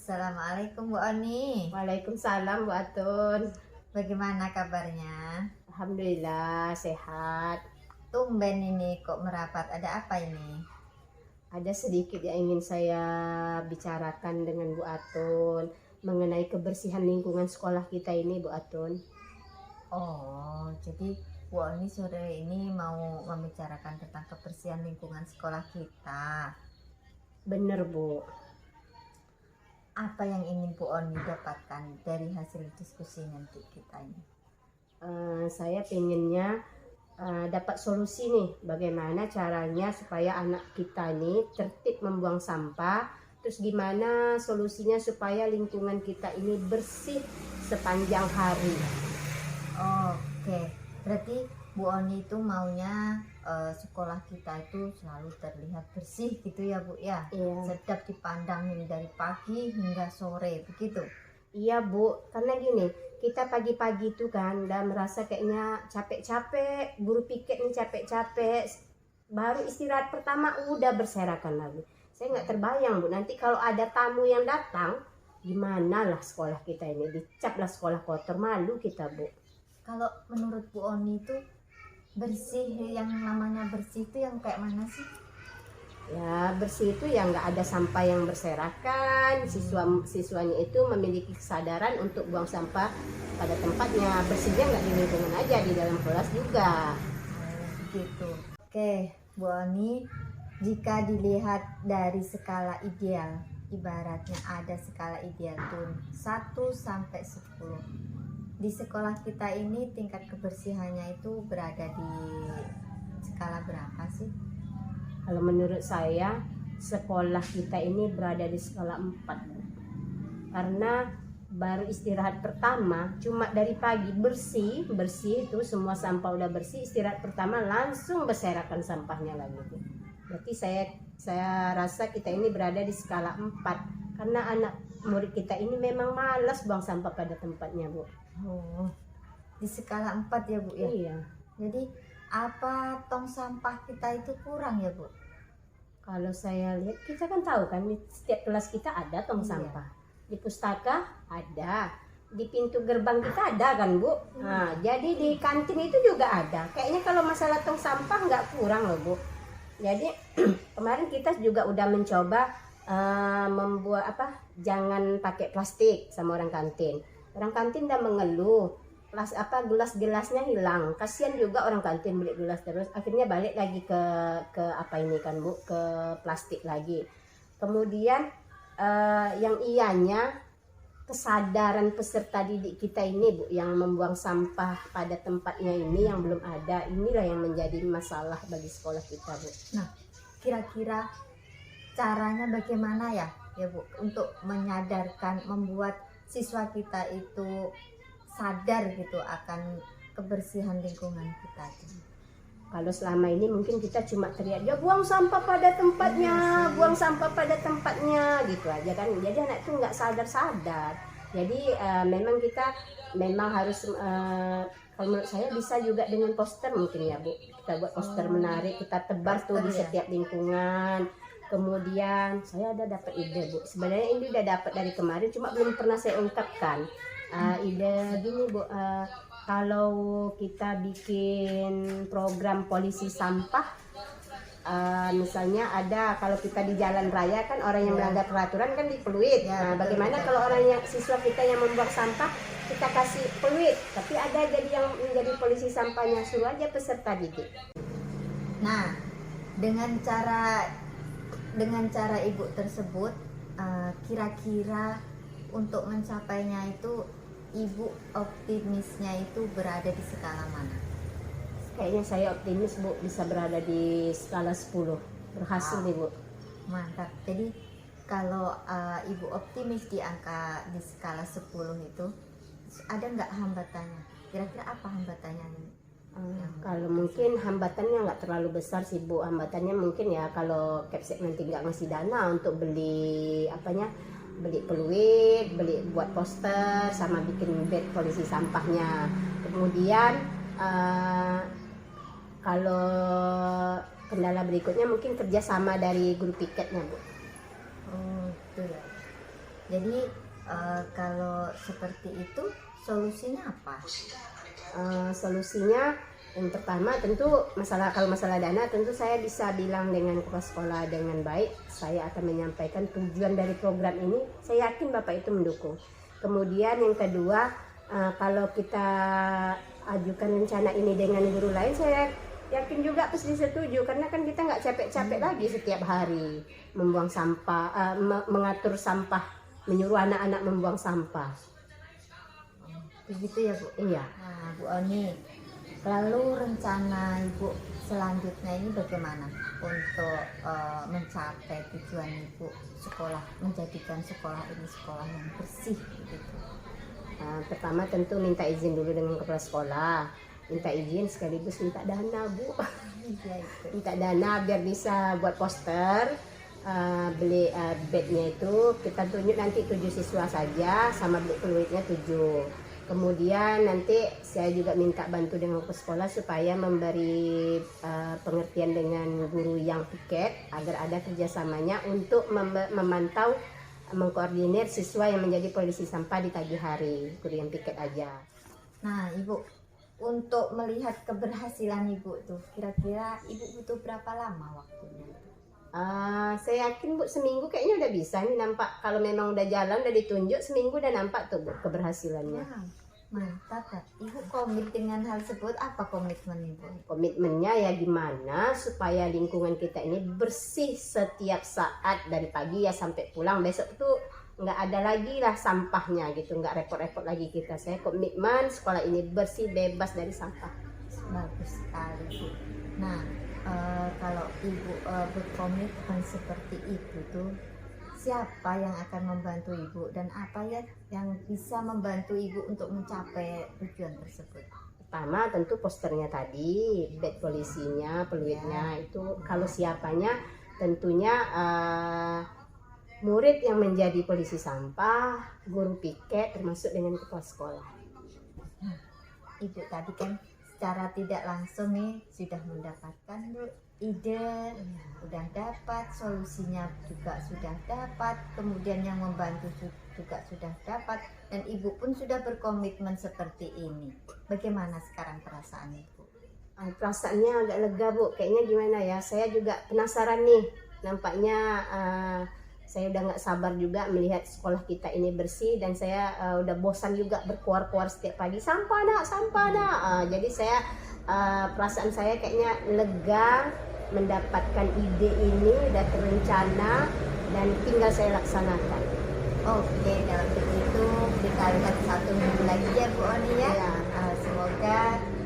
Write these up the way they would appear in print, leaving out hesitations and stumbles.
Assalamualaikum Bu Oni. Waalaikumsalam Bu Atun. Bagaimana kabarnya? Alhamdulillah sehat. Tumben ini kok merapat. Ada apa ini? Ada sedikit yang ingin saya bicarakan dengan Bu Atun mengenai kebersihan lingkungan sekolah kita ini Bu Atun. Oh, jadi Bu Oni sore ini mau membicarakan tentang kebersihan lingkungan sekolah kita. Bener Bu. Apa yang ingin Bu Oni dapatkan dari hasil diskusi nanti kita ini? Saya pengennya dapat solusi nih, bagaimana caranya supaya anak kita nih tertib membuang sampah. Terus gimana solusinya supaya lingkungan kita ini bersih sepanjang hari. Oke, berarti Bu Oni itu maunya sekolah kita itu selalu terlihat bersih gitu ya Bu ya? Iya. Sedap dipandang dari pagi hingga sore begitu. Iya Bu, karena gini, kita pagi-pagi itu kan udah merasa kayaknya capek-capek, buru piket nih capek-capek, baru istirahat pertama udah berserakan lagi. Saya nggak terbayang Bu, nanti kalau ada tamu yang datang, gimana lah sekolah kita ini, dicap lah sekolah kotor, malu kita Bu. Kalau menurut Bu Oni itu bersih, yang namanya bersih itu yang kayak mana sih? Ya bersih itu ya nggak ada sampah yang berserakan, siswanya itu memiliki kesadaran untuk buang sampah pada tempatnya, bersihnya nggak di lingkungan aja, di dalam kelas juga. Begitu. Oke, Bu Oni, jika dilihat dari skala ideal, ibaratnya ada skala ideal tuh 1 sampai 10. Di sekolah kita ini tingkat kebersihannya itu berada di skala berapa sih? Kalau menurut saya sekolah kita ini berada di skala 4. Karena baru istirahat pertama cuma dari pagi bersih itu semua sampah udah bersih, istirahat pertama langsung berserakan sampahnya lagi. Berarti saya rasa kita ini berada di skala 4 karena anak murid kita ini memang malas buang sampah pada tempatnya Bu. Oh, di skala 4 ya Bu ya? Iya. Jadi apa tong sampah kita itu kurang ya Bu? Kalau saya lihat, kita kan tahu kan di setiap kelas kita ada tong Iya. sampah. Di pustaka ada, di pintu gerbang kita ada kan Bu. Nah, jadi di kantin itu juga ada. Kayaknya kalau masalah tong sampah nggak kurang loh Bu. Jadi kemarin kita juga udah mencoba membuat jangan pakai plastik sama orang kantin. Orang kantin udah mengeluh, gelas-gelasnya hilang. Kasihan juga orang kantin beli gelas terus, akhirnya balik lagi ke apa ini kan Bu, ke plastik lagi. Kemudian yang ianya kesadaran peserta didik kita ini Bu, yang membuang sampah pada tempatnya ini yang belum ada. Inilah yang menjadi masalah bagi sekolah kita Bu. Nah, kira-kira caranya bagaimana ya Bu untuk menyadarkan, membuat siswa kita itu sadar gitu akan kebersihan lingkungan kita itu? Kalau selama ini mungkin kita cuma teriak, ya buang sampah pada tempatnya, buang sampah pada tempatnya gitu aja kan. Jadi anak itu nggak sadar-sadar. Jadi memang kita harus kalau menurut saya bisa juga dengan poster mungkin ya Bu. Kita buat poster menarik, kita tebar tuh di setiap lingkungan. Kemudian saya ada dapat ide Bu. Sebenarnya ini udah dapat dari kemarin, cuma belum pernah saya ungkapkan. Ide gini Bu, kalau kita bikin program polisi sampah, misalnya ada, kalau kita di jalan raya kan orang yang melanggar peraturan kan dipeluit. Nah, bagaimana kalau orang yang siswa kita yang membuang sampah kita kasih peluit, tapi ada jadi yang menjadi polisi sampahnya, suruh aja peserta didik. Nah, dengan cara Ibu tersebut, kira-kira untuk mencapainya itu Ibu optimisnya itu berada di skala mana? Kayaknya saya optimis Bu, bisa berada di skala 10. Berhasil nih Bu. Mantap. Jadi kalau Ibu optimis di angka di skala 10 itu, ada nggak hambatannya? Kira-kira apa hambatannya? Kalau mungkin hambatannya nggak terlalu besar sih Bu. Hambatannya mungkin ya kalau Kepsek nanti nggak ngasih dana untuk beli beli peluit, beli buat poster, sama bikin bed polisi sampahnya. Kemudian kalau kendala berikutnya mungkin kerjasama dari guru piketnya Bu. Oh, itu ya. Jadi kalau seperti itu solusinya apa? Solusinya yang pertama tentu kalau masalah dana tentu saya bisa bilang dengan kepala sekolah dengan baik, saya akan menyampaikan tujuan dari program ini, saya yakin Bapak itu mendukung. Kemudian yang kedua, kalau kita ajukan rencana ini dengan guru lain, saya yakin juga pasti setuju, karena kan kita nggak capek-capek lagi setiap hari membuang sampah, mengatur sampah, menyuruh anak-anak membuang sampah. Begitu ya Bu? Iya. Nah Bu Oni, lalu rencana Ibu selanjutnya ini bagaimana untuk mencapai tujuan Ibu sekolah, menjadikan sekolah ini sekolah yang bersih gitu? Pertama tentu minta izin dulu dengan kepala sekolah, minta izin sekaligus minta dana Bu. Iya itu. Minta dana biar bisa buat poster, beli bednya itu kita tunjuk nanti 7 siswa saja, sama beli peluitnya 7. Kemudian nanti saya juga minta bantu dengan kepala sekolah supaya memberi pengertian dengan guru yang piket agar ada kerjasamanya untuk memantau, mengkoordinir siswa yang menjadi polisi sampah di pagi hari, guru yang piket aja. Nah Ibu, untuk melihat keberhasilan Ibu tuh kira-kira Ibu butuh berapa lama waktunya? Saya yakin Bu seminggu kayaknya udah bisa nih nampak, kalau memang udah jalan, udah ditunjuk, seminggu udah nampak tuh Bu keberhasilannya. Wah, mantap ya. Ibu komit dengan hal tersebut, apa komitmen Ibu? Komitmennya ya gimana supaya lingkungan kita ini bersih setiap saat dari pagi ya sampai pulang, besok tuh nggak ada lagi lah sampahnya gitu, nggak repot-repot lagi kita. Saya komitmen sekolah ini bersih, bebas dari sampah. Bagus sekali Bu. Nah kalau Ibu berkomitmen seperti itu tuh, siapa yang akan membantu Ibu dan apa ya yang bisa membantu Ibu untuk mencapai tujuan tersebut? Pertama tentu posternya tadi, bed polisinya, peluitnya itu. Kalau siapanya tentunya murid yang menjadi polisi sampah, guru piket, termasuk dengan kepala sekolah. Ibu tadi kan secara tidak langsung nih sudah mendapatkan Bu ide, sudah dapat solusinya juga sudah dapat, kemudian yang membantu juga sudah dapat, dan Ibu pun sudah berkomitmen seperti ini. Bagaimana sekarang perasaan Ibu? Perasaannya agak lega Bu, kayaknya gimana ya, saya juga penasaran nih, nampaknya saya udah nggak sabar juga melihat sekolah kita ini bersih, dan saya udah bosan juga berkuar-kuar setiap pagi, sampah nak, sampah nak. Jadi saya perasaan saya kayaknya lega mendapatkan ide ini, udah terencana dan tinggal saya laksanakan. Oke, kalau begitu kita lihat 1 minggu lagi ya Bu Oni ya. Ya. Semoga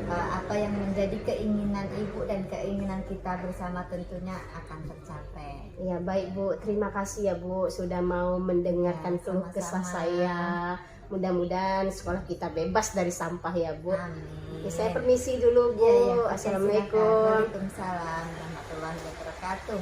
apa yang menjadi keinginan Ibu dan keinginan kita bersama tentunya akan tercapai. Ya baik Bu, terima kasih ya Bu sudah mau mendengarkan Ya, keluh kesah sama-sama. saya. Mudah-mudahan sekolah kita bebas dari sampah ya Bu. Amin. Ya, saya permisi dulu Bu. Ya, ya, oke, Assalamualaikum. silakan. Waalaikumsalam warahmatullahi wabarakatuh.